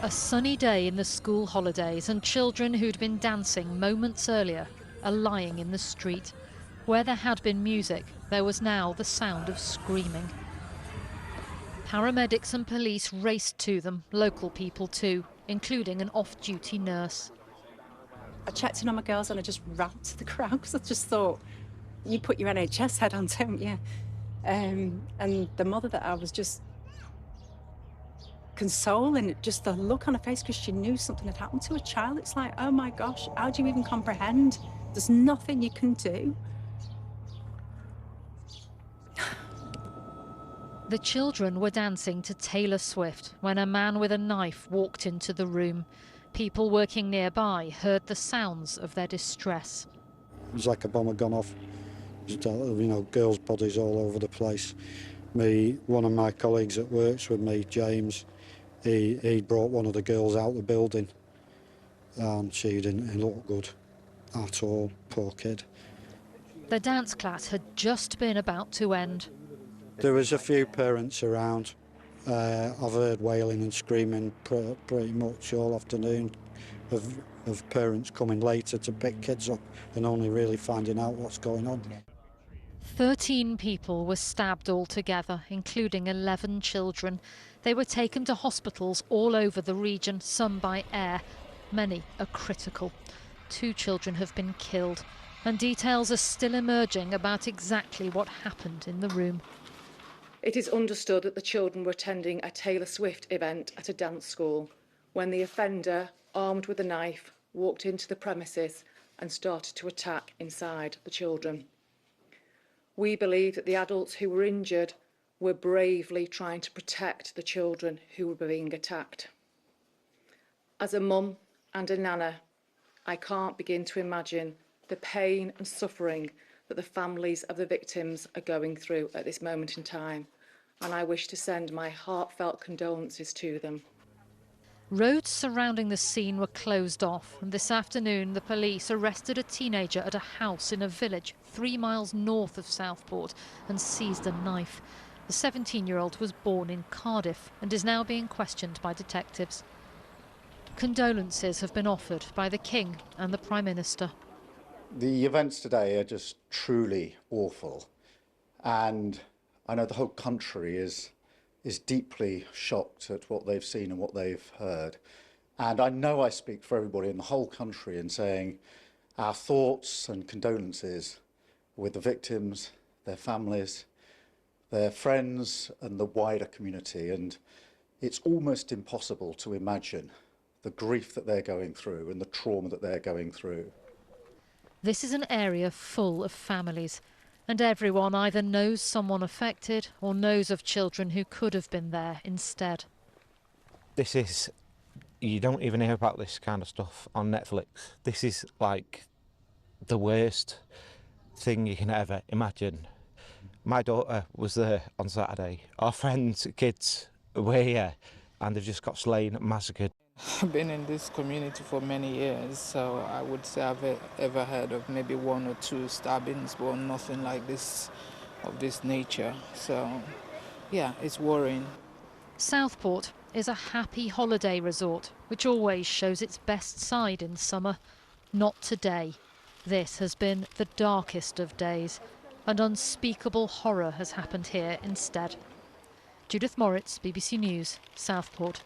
A sunny day in the school holidays, and children who'd been dancing moments earlier are lying in the street. Where there had been music, there was now the sound of screaming. Paramedics and police raced to them, local people too, including an off-duty nurse. I checked in on my girls and I just ran to the crowd because I just thought, you put your NHS head on, don't you? And the mother that I was just consoling, just the look on her face because she knew something had happened to her child. It's like, oh my gosh, how do you even comprehend? There's nothing you can do. The children were dancing to Taylor Swift when a man with a knife walked into the room. People working nearby heard the sounds of their distress. It was like a bomb had gone off. Just, girls' bodies all over the place. One of my colleagues that works with me, James, he brought one of the girls out of the building, and she didn't look good at all, poor kid. The dance class had just been about to end. There was a few parents around. I've heard wailing and screaming pretty much all afternoon of parents coming later to pick kids up and only really finding out what's going on. 13 people were stabbed altogether, including 11 children. They were taken to hospitals all over the region, some by air. Many are critical. 2 children have been killed, and details are still emerging about exactly what happened in the room. It is understood that the children were attending a Taylor Swift event at a dance school when the offender, armed with a knife, walked into the premises and started to attack inside the children. We believe that the adults who were injured were bravely trying to protect the children who were being attacked. As a mum and a nana, I can't begin to imagine the pain and suffering that the families of the victims are going through at this moment in time, and I wish to send my heartfelt condolences to them. Roads surrounding the scene were closed off, and this afternoon the police arrested a teenager at a house in a village 3 miles north of Southport and seized a knife. The 17-year-old was born in Cardiff and is now being questioned by detectives. Condolences have been offered by the King and the Prime Minister. The events today are just truly awful, and I know the whole country is deeply shocked at what they've seen and what they've heard. And I know I speak for everybody in the whole country in saying our thoughts and condolences with the victims, their families, their friends and the wider community. And it's almost impossible to imagine the grief that they're going through and the trauma that they're going through. This is an area full of families, and everyone either knows someone affected or knows of children who could have been there instead. You don't even hear about this kind of stuff on Netflix. This is like the worst thing you can ever imagine. My daughter was there on Saturday. Our friends, kids were here, and they've just got slain, massacred. I've been in this community for many years, so I would say I've ever heard of maybe 1 or 2 stabbings, but nothing like this of this nature. So, yeah, it's worrying. Southport is a happy holiday resort, which always shows its best side in summer. Not today. This has been the darkest of days, and unspeakable horror has happened here instead. Judith Moritz, BBC News, Southport.